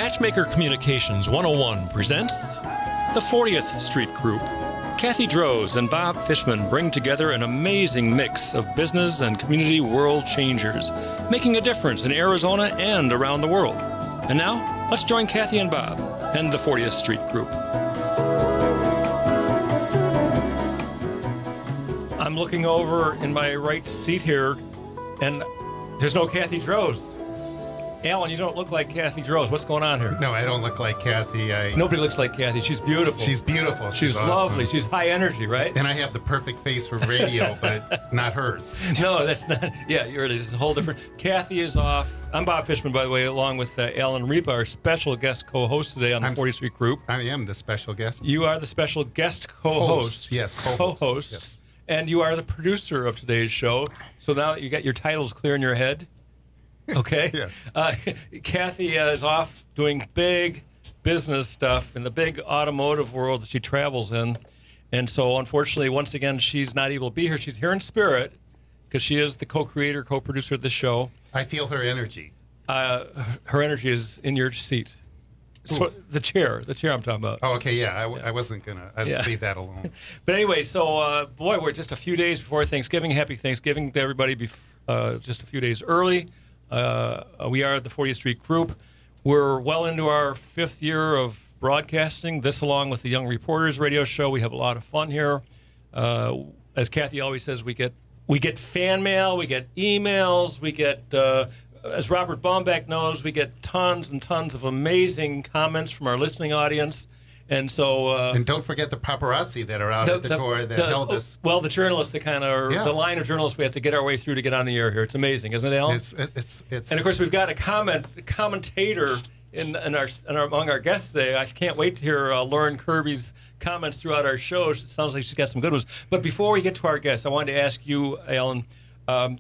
Matchmaker Communications 101 presents the 40th Street Group. Kathy Droz and Bob Fishman bring together an amazing mix of business and community world changers, making a difference in Arizona and around the world. And now, let's join Kathy and Bob and the 40th Street Group. I'm looking over in my right seat here, and there's no Kathy Droz. Alan, you don't look like Kathy Droz. What's going on here? No, I don't look like Kathy. Nobody looks like Kathy. She's beautiful. She's beautiful. She's awesome. lovely. She's high energy, right? And I have the perfect face for radio, but not hers. No, that's not. Yeah, you're right. It's a whole different. Kathy is off. I'm Bob Fishman, by the way, along with Alan Ripa, our special guest co-host today on the 40th Street Group. I am the special guest. You are the special guest co-host. Yes, co-host. Yes. And you are the producer of today's show. So now that you got your titles clear in your head, okay? Yes. Kathy is off doing big business stuff in the big automotive world that she travels in. And so, unfortunately, once again, she's not able to be here. She's here in spirit because she is the co-creator, co-producer of the show. I feel her energy. Her energy is in your seat. So the chair I'm talking about. Oh, okay, yeah. I wasn't going to leave that alone. But anyway, so, boy, we're just a few days before Thanksgiving. Happy Thanksgiving to everybody just a few days early. We are the 40th Street Group. We're well into our 5th year of broadcasting. This, along with the Young Reporters radio show, we have a lot of fun here. As Kathy always says, we get fan mail, we get emails, we get, as Robert Baumbeck knows, we get tons and tons of amazing comments from our listening audience. And so, and don't forget the paparazzi that are out at the door that held us. Well, the journalists, the line of journalists we have to get our way through to get on the air here. It's amazing, isn't it, Alan? It's and of course, we've got a commentator among our guests today. I can't wait to hear Lauren Kirby's comments throughout our show. It sounds like she's got some good ones. But before we get to our guests, I wanted to ask you, Alan,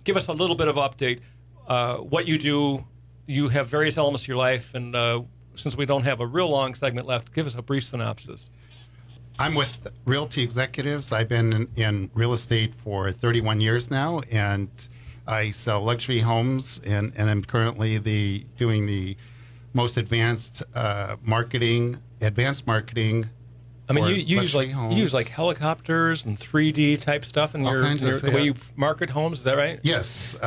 give us a little bit of update. What you do, you have various elements of your life, and since we don't have a real long segment left, give us a brief synopsis. I'm with Realty Executives. I've been in real estate for 31 years now, and I sell luxury homes, and I'm currently doing the most advanced marketing. I mean, you use like helicopters and 3D type stuff in the way you market homes. Is that right? Yes.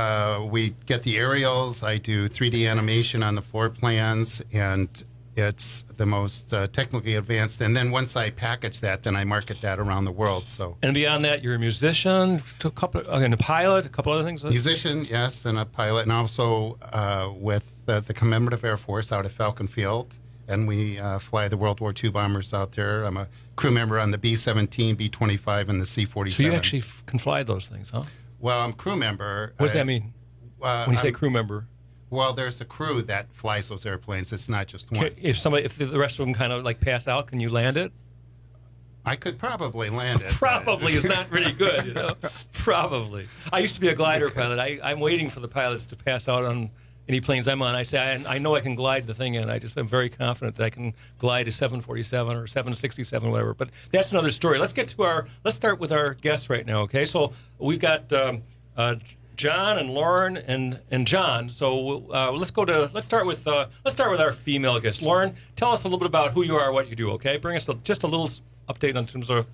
We get the aerials. I do 3D animation on the floor plans, and it's the most technically advanced. And then once I package that, then I market that around the world. So. And beyond that, you're a musician, a pilot, a couple other things. Musician, yes, and a pilot, and also with the Commemorative Air Force out at Falcon Field. And we fly the World War II bombers out there. I'm a crew member on the B-17, B-25, and the C-47. So you actually can fly those things, huh? Well, I'm crew member. What does that mean when you say crew member? Well, there's a crew that flies those airplanes. It's not just one. If the rest of them kind of like pass out, can you land it? I could probably land it. Probably is not really good, you know. Probably. I used to be a glider pilot. I'm waiting for the pilots to pass out on any planes I'm on. I say, I know I can glide the thing in. I'm very confident that I can glide a 747 or 767, whatever. But that's another story. Let's start with our guests right now, okay? So we've got John and Lauren and John. So let's start with our female guest. Lauren, tell us a little bit about who you are, what you do, okay? Bring us just a little update in terms of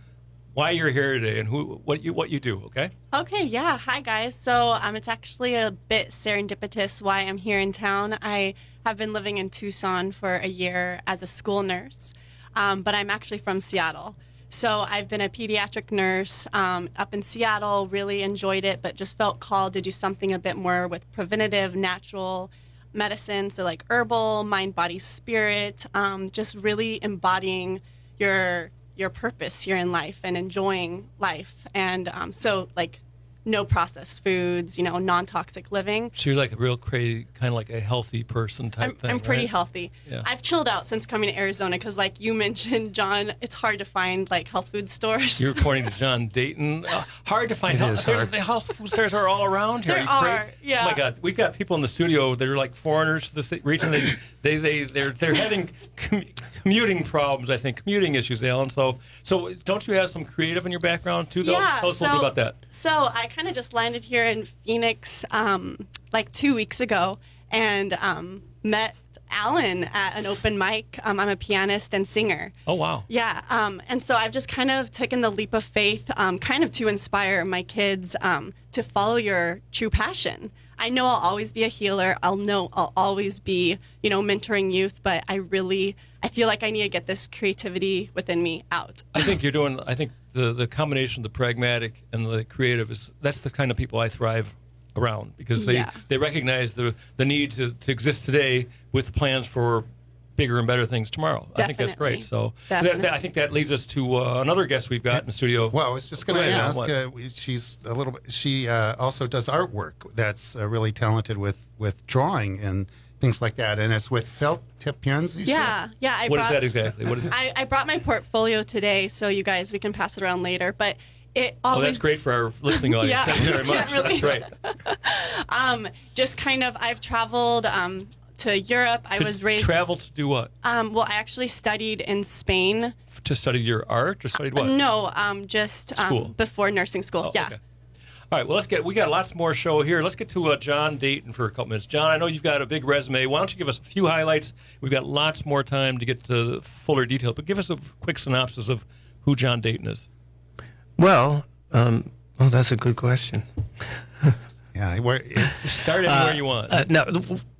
why you're here today and what you do, okay? Okay, yeah. Hi, guys. So it's actually a bit serendipitous why I'm here in town. I have been living in Tucson for a year as a school nurse, but I'm actually from Seattle. So I've been a pediatric nurse up in Seattle, really enjoyed it, but just felt called to do something a bit more with preventative, natural medicine, so like herbal, mind, body, spirit, just really embodying your purpose here in life and enjoying life. And so like no processed foods, non-toxic living. So you're like a real kind of like a healthy person type thing, I'm pretty right? healthy. Yeah. I've chilled out since coming to Arizona because like you mentioned, John, it's hard to find like health food stores. You're reporting to John Dayton. Hard to find health. The health food stores are all around here. There are, yeah. Oh my God, we've got people in the studio that are like foreigners to the region. They're having commuting problems, I think, commuting issues, Alan. So don't you have some creative in your background too, though? Yeah, Tell us a little bit about that. So I kind of just landed here in Phoenix like 2 weeks ago and met Alan at an open mic. I'm a pianist and singer. Oh, wow. Yeah, and so I've just kind of taken the leap of faith, kind of to inspire my kids to follow your true passion. I know I'll always be a healer. I'll always be, mentoring youth, but I feel like I need to get this creativity within me out. I think the combination of the pragmatic and the creative that's the kind of people I thrive around, because they recognize the need to exist today with plans for bigger and better things tomorrow. Definitely. I think that's great. So I think that leads us to another guest we've got in the studio. Well, I was just going to ask. She also does artwork. That's really talented with drawing and things like that. And it's with felt tip pens. Yeah. What is that exactly? What is it? I brought my portfolio today, so you guys, we can pass it around later. But it always. Oh, that's great for our listening audience. Thank you very much. Really. That's great. Just kind of, I've traveled to Europe. I was raised. Travel to do what? Well, I actually studied in Spain. To study your art, or studied what? No, just School. Before nursing school. Oh, yeah. Okay. All right. Well, we got lots more show here. Let's get to John Dayton for a couple minutes. John, I know you've got a big resume. Why don't you give us a few highlights? We've got lots more time to get to fuller detail, but give us a quick synopsis of who John Dayton is. Well, that's a good question. Yeah, Start anywhere you want.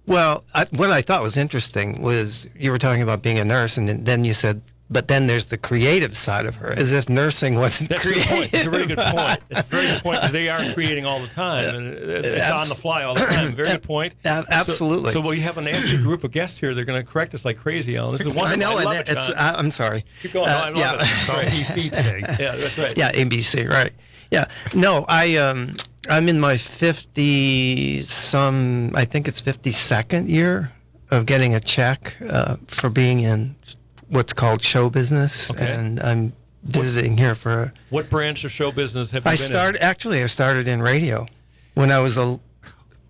What I thought was interesting was you were talking about being a nurse, and then you said, but then there's the creative side of her, as if nursing wasn't creative. That's a really good point. It's a very good point, because they are creating all the time, and it's on the fly all the time. Very good point. Absolutely. So we have a nasty group of guests here. They're going to correct us like crazy, Alan. This is wonderful. I know, I love it, John. I'm sorry. Keep going. No, I love it. it's on PC today. Yeah, that's right. Yeah, ABC, right. Yeah. No, I'm in my 52nd year of getting a check for being in what's called show business, Okay. and I'm visiting here for. What branch of show business have you been in? I started in radio when I was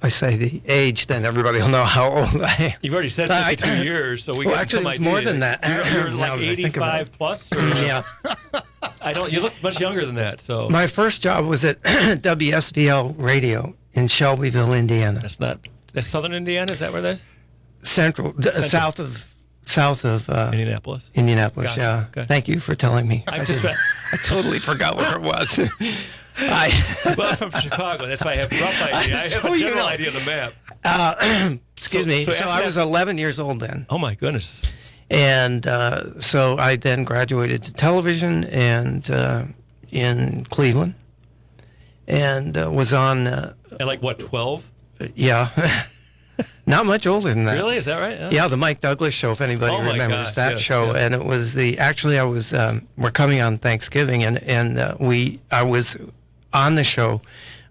I say the age, then everybody will know how old I am. You've already said 52 years, so we got some idea. More than that. You're Now like that I think about 85 plus? Or? Yeah. You look much younger than that, so. My first job was at WSVL Radio in Shelbyville, Indiana. That's Southern Indiana, is that where that is? Central. South of Indianapolis. Indianapolis, Gotcha. yeah. Okay. Thank you for telling me. I totally forgot where it was. Well, I'm from Chicago. That's why I have a rough idea. I have a general idea of the map. Excuse me. So I was 11 years old then. Oh, my goodness. And so I then graduated to television and in Cleveland, and was on. At like what, 12? Yeah, not much older than that. Really? Is that right? Yeah, the Mike Douglas Show. If anybody remembers that show, and it was I was. We're coming on Thanksgiving, and I was on the show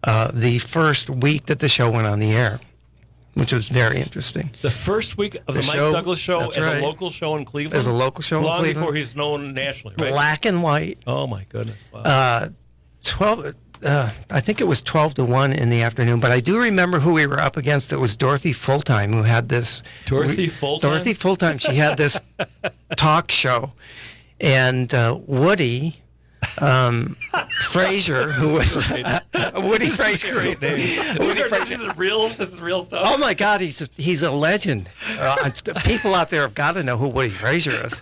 the first week that the show went on the air, which was very interesting. The first week of the Mike Douglas Show as a local show in Cleveland? As a local show in Long Cleveland. before he's known nationally, right? Black and white. Oh, my goodness. Wow. 12. I think it was 12-1 in the afternoon, but I do remember who we were up against. It was Dorothy Fulltime, who had this. Dorothy Fulltime? Dorothy Fulltime. She had this talk show, and Woody. Frazier, who was Woody Frazier. Great name. This is real stuff. Oh my God, he's a legend. People out there have got to know who Woody Frazier is.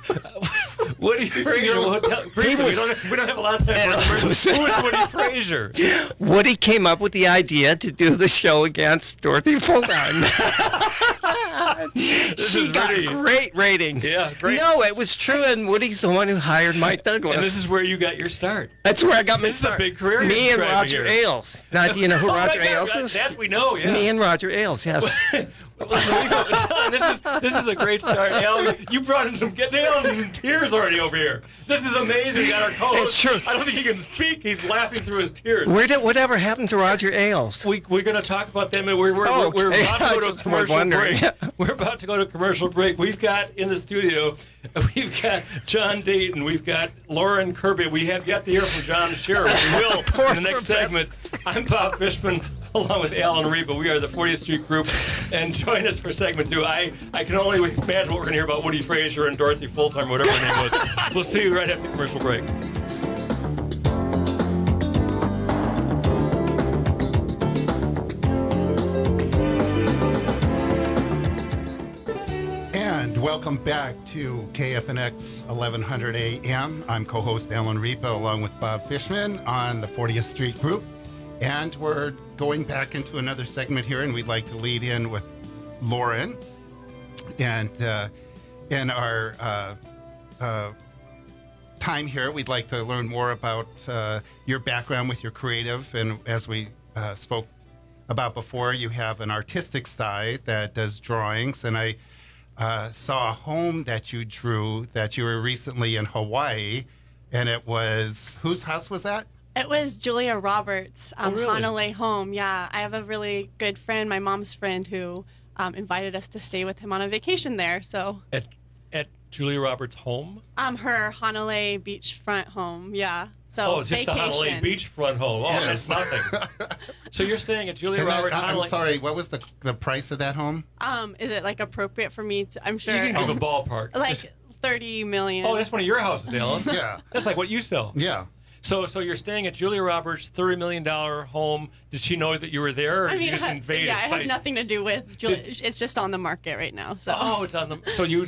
Woody Frazier. We don't have a lot of time for Who is Woody Frazier? Woody came up with the idea to do the show against Dorothy Fulltime. She got great ratings. Yeah, great. No, it was true, and Woody's the one who hired Mike Douglas. And this is where you got your start. That's where I got my This start. is a big career. Me and Roger Ailes. Now, do you know who Roger Ailes is? That we know, yeah. Me and Roger Ailes, yes. John, this is a great start. Al, you brought in some tears already over here. This is amazing. We got our co-host. It's true. I don't think he can speak. He's laughing through his tears. Whatever happened to Roger Ailes? We're going to talk about them, and we're about to go to a commercial break. We're about to go to a commercial break. We've got in the studio, we've got John Dayton, we've got Lauren Kirby. We have yet to hear from John Scherer. We will in the next segment. I'm Bob Fishman, along with Al and Ripa. We are the 40th Street Group, and join us for segment 2. I can only imagine what we're going to hear about Woody Frazier and Dorothy Fulltime, whatever her name was. We'll see you right after the commercial break. Welcome back to KFNX 1100 AM. I'm co-host Alan Ripa along with Bob Fishman on the 40th Street Group. And we're going back into another segment here, and we'd like to lead in with Lauren. And in our time here, we'd like to learn more about your background with your creative. And as we spoke about before, you have an artistic side that does drawings. And I saw a home that you drew that you were recently in Hawaii. And it was, whose house was that? It was Julia Roberts' really? Hanalei home. Yeah, I have a really good friend, my mom's friend, who invited us to stay with him on a vacation there. So At Julia Roberts' home? her Hanalei beachfront home. Yeah. So Just vacation. the Hanalei beachfront home. Oh, Yes. that's nothing. So you're staying at Julia And that- Roberts' I'm Hanalei? sorry, what was the price of that home? Is it like appropriate for me to? I'm sure. You can give a ballpark. like 30 million. Oh, that's one of your houses, Alan. Yeah. That's like what you sell. Yeah. So you're staying at Julia Roberts' $30 million home. Did she know that you were there, or I mean, you just invaded? yeah, it has nothing to do with Julia. It's just on the market right now. So. Oh, it's on the. So you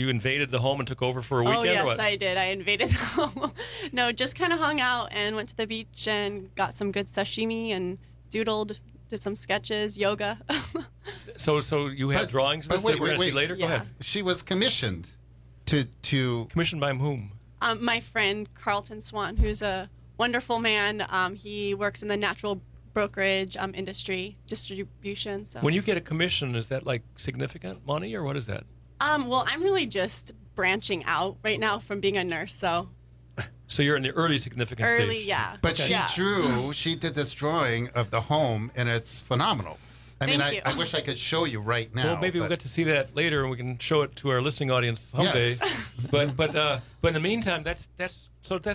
invaded the home and took over for a weekend. Oh yes, or what? I did. I invaded the home. No, just kind of hung out and went to the beach and got some good sashimi and doodled, did some sketches, yoga. So you have drawings but that we're going to see later. Yeah. Go ahead. She was commissioned to Commissioned by whom? My friend Carlton Swan, who's a wonderful man. He works in the natural brokerage industry, distribution. So. When you get a commission, is that like significant money, or what is that? Well, I'm really just branching out right now from being a nurse. So you're in the early significant early, stage. yeah. But Yeah. she did this drawing of the home, and it's phenomenal. I mean, Thank you. I wish I could show you right now. Well, maybe we'll get to see that later, and we can show it to our listening audience someday. Yes. But in the meantime, that's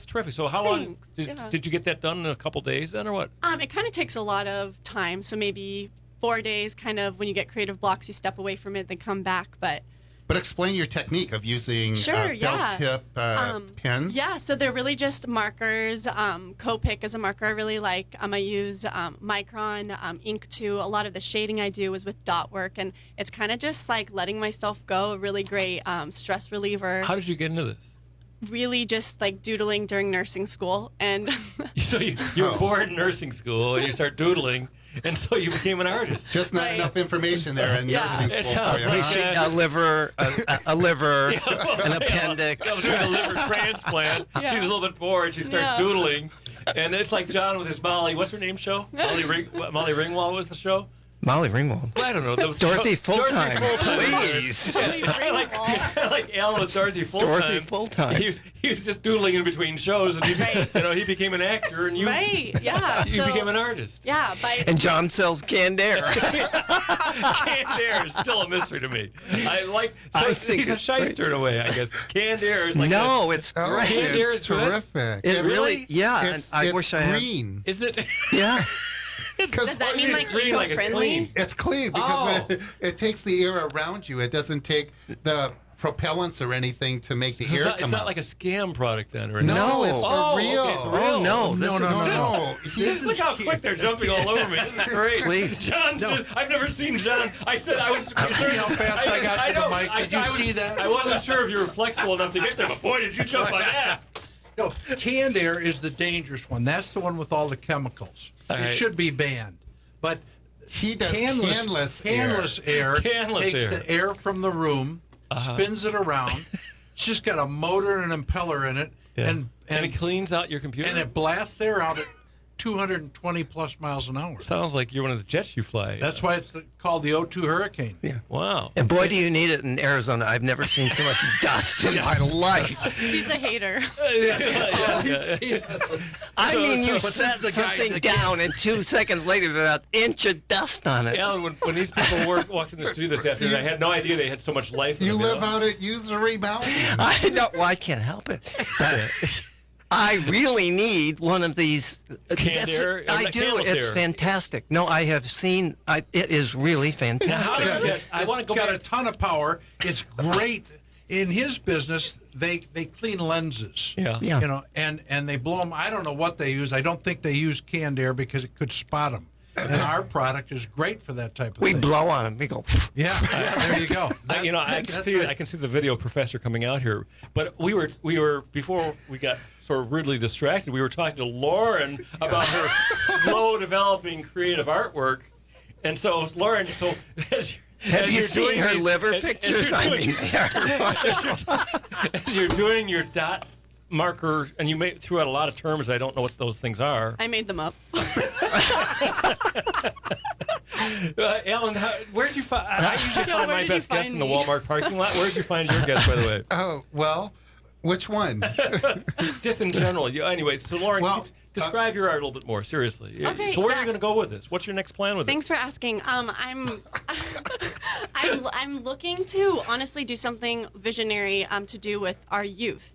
terrific. So how long Thanks, yeah. did you get that done in a couple days then, or what? It kind of takes a lot of time. So maybe 4 days, kind of when you get creative blocks, you step away from it, then come back. But explain your technic of using Sure, felt yeah. tip pens. Yeah, so they're really just markers. Copic is a marker I really like. I use Micron ink too. A lot of the shading I do is with dot work, and it's kind of just like letting myself go. A really great stress reliever. How did you get into this? Really just like doodling during nursing school. And So you were bored in nursing school, and you start doodling, and so you became an artist. Just not Right. enough information there in Yeah. nursing It school. sounds for you, like huh? A liver, an appendix. That was like a liver transplant. Yeah. She was a little bit bored. She started Yeah. doodling. And it's like John with his Molly. What's her name show? Molly Ringwald was the show? Molly Ringwald. Well, I don't know. Dorothy Fulltime. Dorothy Fulltime. Please. I like Alan with Dorothy Fulltime. Dorothy Fulltime. He was just doodling in between shows, and he became an actor, and you right, yeah. you so, became an artist. Yeah, And John sells canned air. Canned air is still a mystery to me. I think he's a it's shyster in a way, I guess. Canned air is like No, it's Oh, great. Canned air it's is good? terrific. It It's- really, yeah. It's, and I it's wish I had. green. Is it? Yeah. does that mean like green, like it's eco-friendly? clean. It's clean because Oh. it takes the air around you. It doesn't take the propellants or anything to make the air come It's not out. like a scam product then, or No, No. it's for Oh, real. okay, it's real. Oh, no. This is No, Look how quick they're jumping all over me. Isn't that great? Please. John, I've never seen John. I said I was concerned. See how fast I got to the know. mic? Did you see that? I wasn't sure if you were flexible enough to get there, but boy, did you jump on that. No, canned air is the dangerous one. That's the one with all the chemicals. All right. It should be banned. But He does canless air Canless takes air. the air from the room, spins it around. It's just got a motor and an impeller in it, Yeah. and it cleans out your computer. and it blasts air out at 220 plus miles an hour. Sounds like you're one of the jets you fly. That's why it's called the O2 Hurricane. Yeah. Wow. And boy, do you need it in Arizona. I've never seen so much dust in my life. He's a hater. I mean, you but this set is the guy something that down, and 2 seconds later, there's an inch of dust on it. Alan, when these people walked in the studio this afternoon, I had no idea they had so much life in You them, live know? out at Usury Mountain. I know. Well, I can't help it. But I really need one of these. Canned air? I do. Canvas It's air. fantastic. No, I have seen. It is really How fantastic. did you get? I want to go It's got back. a ton of power. It's great. In his business, they clean lenses. Yeah. Yeah. You know, and they blow them. I don't know what they use. I don't think they use canned air because it could spot them. And our product is great for that type of We thing. blow on them. We go. Yeah, there you go. I can see the video professor coming out here. But we were before we got sort of rudely distracted. We were talking to Lauren about her slow developing creative artwork, and so Lauren, Have you seen her liver pictures? As you're doing your dot marker, and you threw out a lot of terms. I don't know what those things are. I made them up. Alan, where'd you find? I usually find my best guests in the Walmart parking lot. Where'd you find your guest, by the way? Oh, well, which one? Just in general. Anyway, so Lauren, describe your art a little bit more, seriously. Okay, so where are you going to go with this? What's your next plan with Thanks for asking. I'm looking to honestly do something visionary to do with our youth.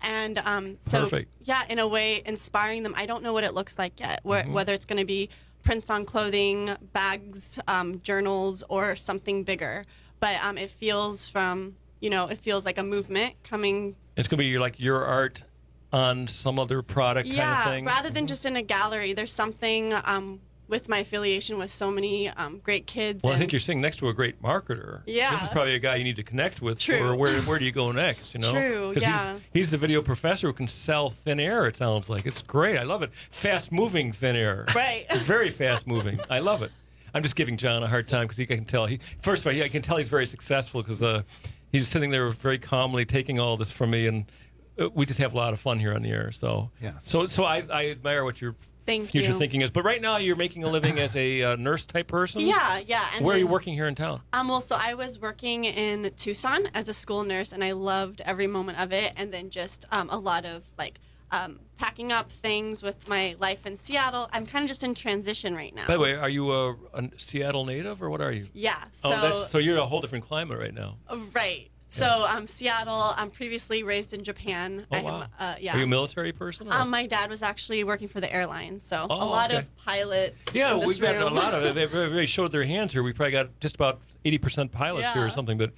And so, Perfect. yeah, in a way, inspiring them. I don't know what it looks like yet, whether it's going to be prints on clothing, bags, journals, or something bigger. But it feels like a movement coming. It's going to be like your art on some other product kind of thing? Yeah, rather than just in a gallery. There's something with my affiliation with so many great kids. Well, I think you're sitting next to a great marketer. Yeah. This is probably a guy you need to connect with. True. Or where do you go next, you know? True, 'Cause yeah. He's the video professor who can sell thin air, it sounds like. It's great. I love it. Fast-moving thin air. Right. Very fast-moving. I love it. I'm just giving John a hard time because I can tell. First of all, I can tell he's very successful because he's sitting there very calmly taking all this from me, and we just have a lot of fun here on the air. So, Yes. so I admire what your Thank future you. thinking is. But right now, you're making a living as a nurse type person. Yeah. And Where are you then- working here in town? Well, so I was working in Tucson as a school nurse, and I loved every moment of it. And then just a lot of packing up things with my life in Seattle. I'm kind of just in transition right now. By the way, are you a Seattle native or what are you? Yeah. So, So you're in a whole different climate right now. right. So Seattle. I'm previously raised in Japan. Oh, wow. Yeah. Are you a military person? Or? My dad was actually working for the airline, so Oh, a lot okay. of pilots. Yeah, in this we've got a room. lot of it. They showed their hands here. We probably got just about 80% pilots here or Yeah. something.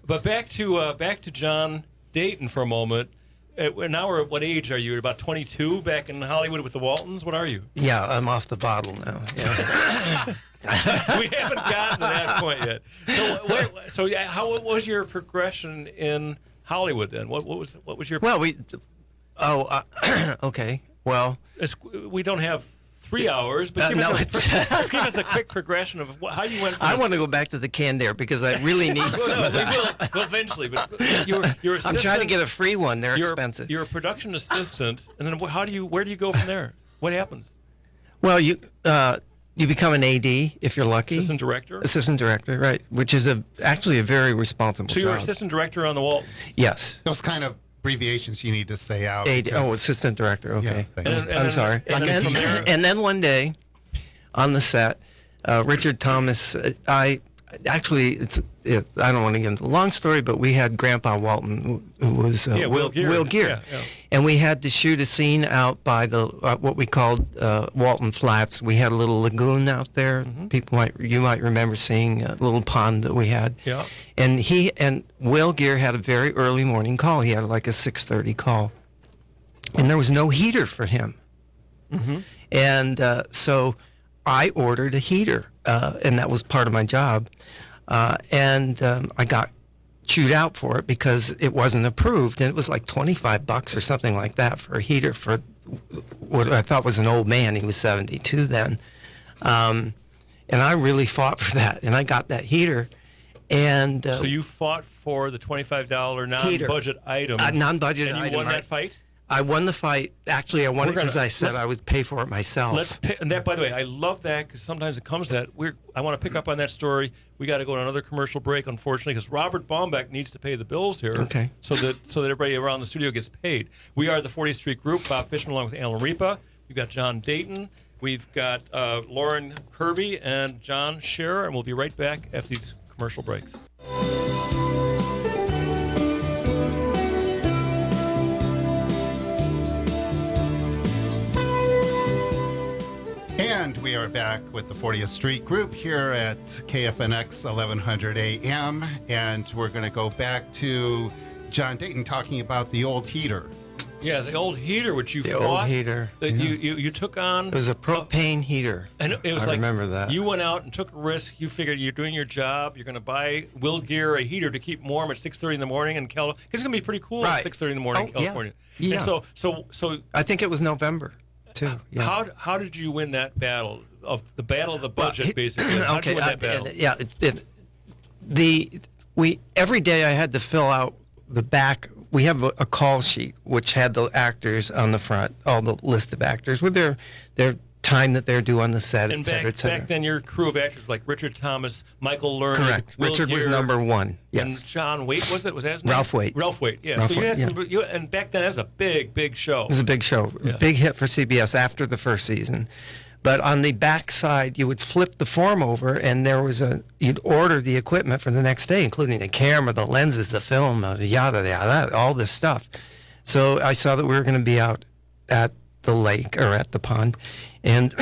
But back to John Dayton for a moment. Now we're at what age are you? About 22, back in Hollywood with the Waltons. What are you? Yeah, I'm off the bottle now. Yeah. We haven't gotten to that point yet. So what was your progression in Hollywood then? What was your? Well, okay. Well, We don't have 3 hours, but give us a quick progression of how you went. From I want to go back to the canned air because I really need some of that. Well, eventually, but you're I'm trying to get a free one. They're expensive. You're a production assistant, and then where do you go from there? What happens? Well, you become an AD if you're lucky. Assistant director. Assistant director, right? Which is actually a very responsible So you're job. assistant director on the Waltons. Yes. Those kind of abbreviations you need to say out. AD, because- assistant director. Okay. Yeah, thanks. I'm sorry. And then from there, And then one day, on the set, Richard Thomas. I don't want to get into the long story, but we had Grandpa Walton, who was Will Geer. Yeah. And we had to shoot a scene out by the what we called Walton Flats. We had a little lagoon out there. Mm-hmm. You might remember seeing a little pond that we had. Yeah. And Will Geer had a very early morning call. He had like a 6:30 call, and there was no heater for him. Mm-hmm. And so I ordered a heater, and that was part of my job. And I got chewed out for it because it wasn't approved, and it was like $25 or something like that for a heater for what I thought was an old man. He was 72 then, and I really fought for that, and I got that heater. And So you fought for the $25 non-budget item. Non-budget and you item. won that fight. I won the fight. Actually, I won it because I said I would pay for it myself. And that, by the way, I love that because sometimes it comes to that. I want to pick up on that story. We got to go to another commercial break, unfortunately, because Robert Baumbeck needs to pay the bills here. Okay. So that everybody around the studio gets paid. We are the 40th Street Group. Bob Fishman along with Alan Ripa. We've got John Dayton. We've got Lauren Kirby and John Scherer, and we'll be right back after these commercial breaks. And we are back with the 40th Street Group here at Kfnx 1100 AM. And we're going to go back to John Dayton talking about the old heater. Yeah, the old heater, which you The fought, old heater. that you took on. It was a propane heater. And it was I remember that. You went out and took a risk. You figured you're doing your job. You're going to buy Will Gear a heater to keep warm at 6:30 in the morning in California. It's going to be pretty cool at 6:30 in the morning in California. Yeah. And so I think it was November, too. Yeah. How did you win that battle of the budget, basically? How did you win that battle? Every day I had to fill out the back. We have a call sheet which had the actors on the front, all the list of actors with their time that they're due on the set, and et cetera, et cetera. back then, your crew of actors were like Richard Thomas, Michael Lerner. Correct. Will Richard was Gear, number one. Yes. And John Waite, was that his name? Ralph Waite. Ralph Waite, yeah. Ralph So you had Waite, and back then, that was a big show. It was a big show. Yeah. Big hit for CBS after the first season. But on the back side, you would flip the form over, and you'd order the equipment for the next day, including the camera, the lenses, the film, yada, all this stuff. So I saw that we were going to be out at the lake or at the pond, and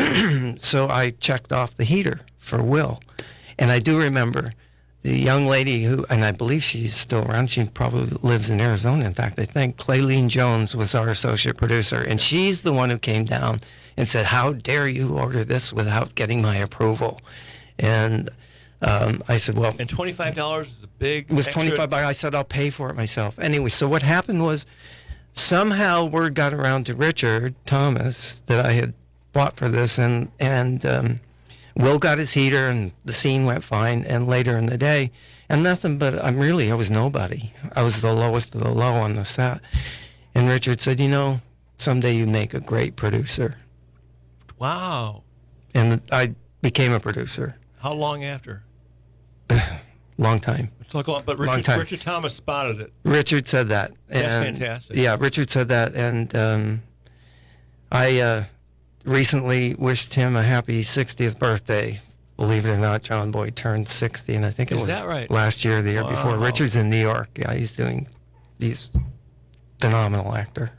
so I checked off the heater for Will. And I do remember the young lady and I believe she's still around, she probably lives in Arizona, in fact, I think, Clayleen Jones was our associate producer, and she's the one who came down and said, "How dare you order this without getting my approval?" And I said, well... And $25 is a big... It was $25. I said, I'll pay for it myself. Anyway, so what happened was somehow word got around to Richard Thomas that I had bought for this, and Will got his heater, and the scene went fine, and later in the day, and nothing but, I was nobody. I was the lowest of the low on the set. And Richard said, someday you make a great producer. Wow. And I became a producer. How long after? Long time. But Richard Thomas spotted it. Richard said that. That's fantastic. Yeah, Richard said that, and I recently wished him a happy 60th birthday. Believe it or not, John Boyd turned 60, and I think it was last year or the year before. Richard's in New York. Yeah, he's phenomenal actor.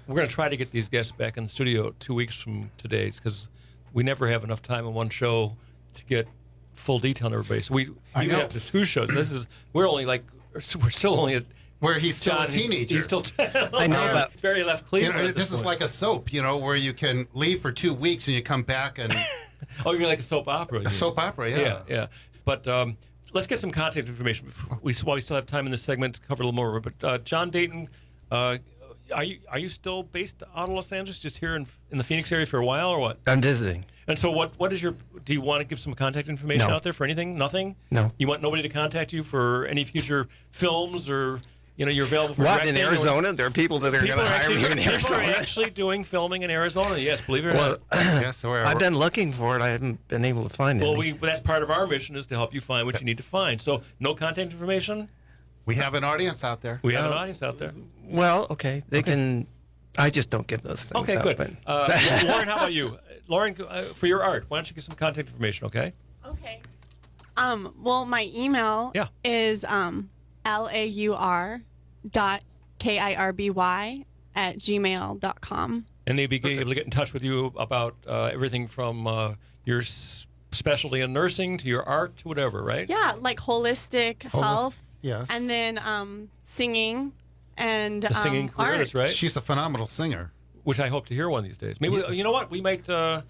We're going to try to get these guests back in the studio 2 weeks from today, because we never have enough time in one show to get full detail on everybody. So even after 2 shows, we're still only at... Where he's still a teenager. He's still... I know, but... Barry left Cleveland. This is like a soap, where you can leave for 2 weeks and you come back and... Oh, you mean like a soap opera? A soap opera, yeah. Yeah. But let's get some contact information while we still have time in this segment to cover a little more. But John Dayton, are you still based out of Los Angeles, just here in the Phoenix area for a while, or what? I'm visiting. And so what is do you want to give some contact information out there for anything? Nothing? No. You want nobody to contact you for any future films, or you're available for what, in Arizona? There are people that are going to hire me in Arizona. People are actually doing filming in Arizona, yes, believe it or not. Yes, I've been looking for it. I haven't been able to find it. Well, that's part of our mission, is to help you find what you need to find. So no contact information? We have an audience out there. We have an audience out there. Well, okay. They can... I just don't give those things out. Okay, good. Lauren, how about you? Lauren, for your art, why don't you give some contact information, okay? Okay. Well, my email is laur.kirby@gmail.com. And they'd be able to get in touch with you about everything from your specialty in nursing to your art to whatever, right? Yeah, like holistic health. Yes. And then singing and the singing career, art. that's right. She's a phenomenal singer. Which I hope to hear one of these days. Maybe you know what? We might. Oh,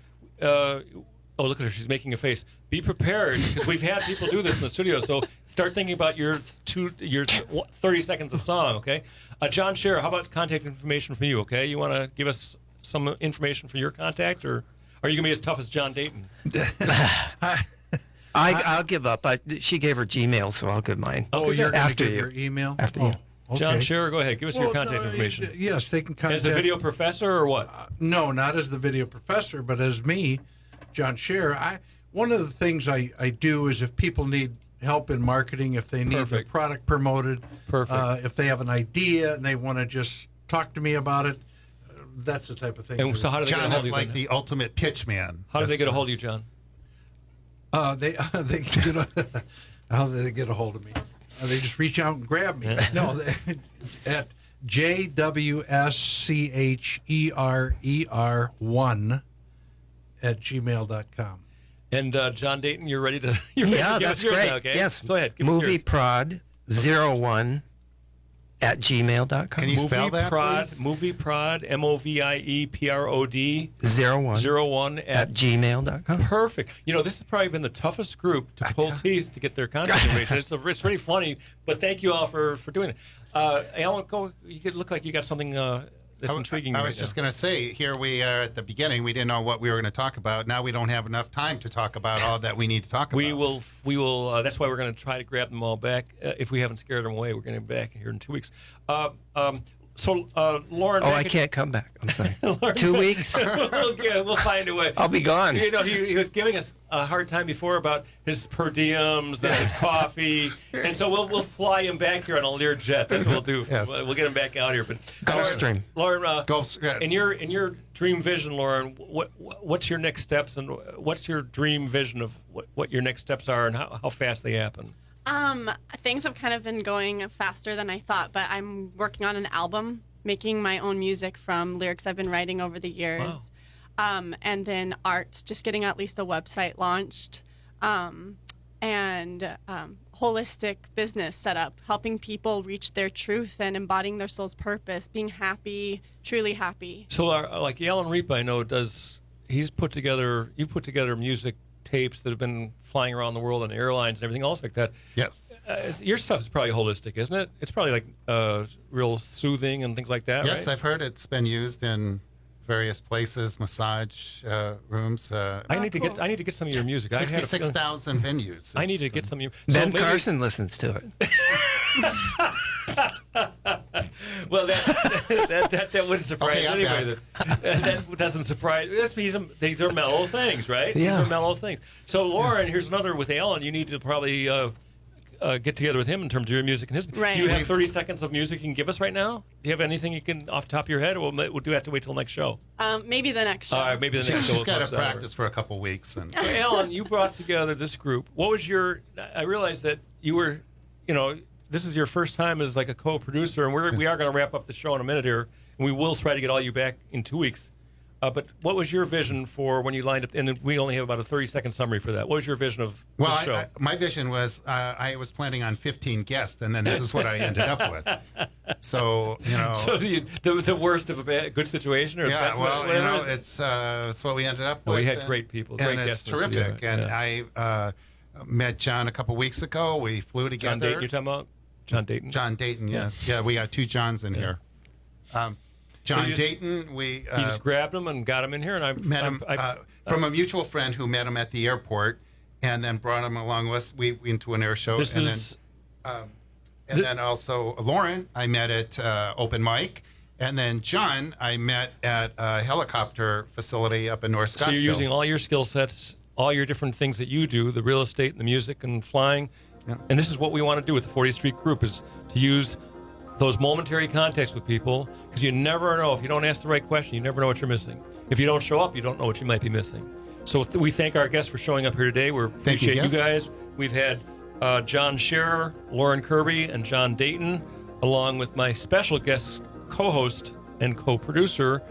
look at her! She's making a face. Be prepared, because we've had people do this in the studio. So start thinking about your 30 seconds of song. Okay, John Scherer, how about contact information from you? Okay, you want to give us some information for your contact, or are you gonna be as tough as John Dayton? I'll give up. She gave her Gmail, so I'll give mine. Okay, you're going to give you. your email? After you. Okay. John Scherer, go ahead. Give us your contact information. Yes, they can contact... As the video professor, or what? No, not as the video professor, but as me, John Scherer. One of the things I do is, if people need help in marketing, if they need their product promoted, if they have an idea and they want to just talk to me about it, that's the type of thing. And so how do they John get a hold is of like you? The ultimate pitch man. How do they get a hold of you, John? They how do they get a hold of me? They just reach out and grab me. No, at jwscherer1@gmail.com. And John Dayton, you're ready to... Yeah, that's great. Now, okay? Yes. Go ahead. MovieProd01 @gmail.com. Can you spell that, please? Movieprod, MOVIEPROD 01 at gmail.com. Perfect. You know, this has probably been the toughest group to pull teeth to get their contact information. It's pretty funny, but thank you all for doing it. Alan, you look like you got something that's intriguing. I was just going to say, here we are at the beginning. We didn't know what we were going to talk about. Now we don't have enough time to talk about all that we need to talk about. We will. That's why we're going to try to grab them all back. If we haven't scared them away, we're going to be back here in 2 weeks. Lauren. I can't come back. I'm sorry. Lauren, 2 weeks? we'll find a way. I'll be gone. You know, he was giving us a hard time before about his per diems and his coffee, and so we'll fly him back here on a Lear jet. That's what we'll do. Yes. We'll get him back out here. But Gulfstream. Lauren, Gulfstream. in your dream vision, Lauren, what's your next steps, and what's your dream vision of what your next steps are, and how fast they happen? Things have kind of been going faster than I thought, but I'm working on an album, making my own music from lyrics I've been writing over the years. Wow. And then art, just getting at least a website launched, and holistic business set up, helping people reach their truth and embodying their soul's purpose, being happy, truly happy. So like Alan Ripa, I know you put together music tapes that have been flying around the world on airlines and everything else like that. Yes. Your stuff is probably holistic, isn't it? It's probably like real soothing and things like that, Yes, right? I've heard it's been used in various places, massage rooms. I need to get some of your music. 66,000 venues. I need to get some of your. Ben Carson listens to it. Well, that wouldn't surprise anybody. That doesn't surprise. These are mellow things, right? Yeah. These are mellow things. So, Lauren, here's another with Alan. You need to probably get together with him in terms of your music and his. Right. Do you have 30 seconds of music you can give us right now? Do you have anything you can off the top of your head, or we'll do have to wait till next show? Maybe the next show. All right, maybe the next show. She's got to practice for a couple weeks. And So, Alan, you brought together this group. What was I realized that you were, this is your first time as like a co-producer, and we are going to wrap up the show in a minute here, and we will try to get all you back in 2 weeks. But what was your vision for when you lined up? And we only have about a 30-second summary for that. What was your vision of the show? My vision was I was planning on 15 guests, and then this is what I ended up with. So So the worst of a good situation, or yeah, best well, it's what we ended up with. We had great people, great and guests. It's terrific. And I met John a couple weeks ago. We flew together. John Dayton, you're talking about? John Dayton? John Dayton, yes. Yeah, we got two Johns in here. John Dayton, he just grabbed him and got him in here, and I met him from a mutual friend who met him at the airport, and then brought him along with us into an air show. Then also Lauren, I met at open mic, and then John, I met at a helicopter facility up in North Scottsdale. So you're using all your skill sets, all your different things that you do, the real estate and the music and flying, and this is what we want to do with the 40th Street Group, is to use those momentary contacts with people, because you never know. If you don't ask the right question, you never know what you're missing. If you don't show up, you don't know what you might be missing. So we thank our guests for showing up here today. We appreciate you guys. We've had John Scherer, Lauren Kirby, and John Dayton, along with my special guest co-host and co-producer,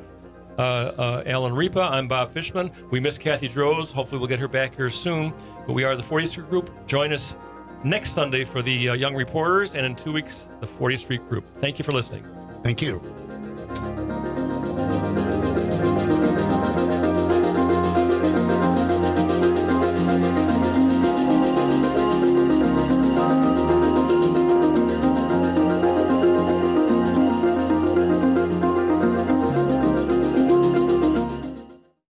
Alan Ripa. I'm Bob Fishman. We miss Kathy Droz. Hopefully we'll get her back here soon. But we are the 40th Street Group. Join us next Sunday for the Young Reporters, and in 2 weeks, the 40th Street Group. Thank you for listening. Thank you.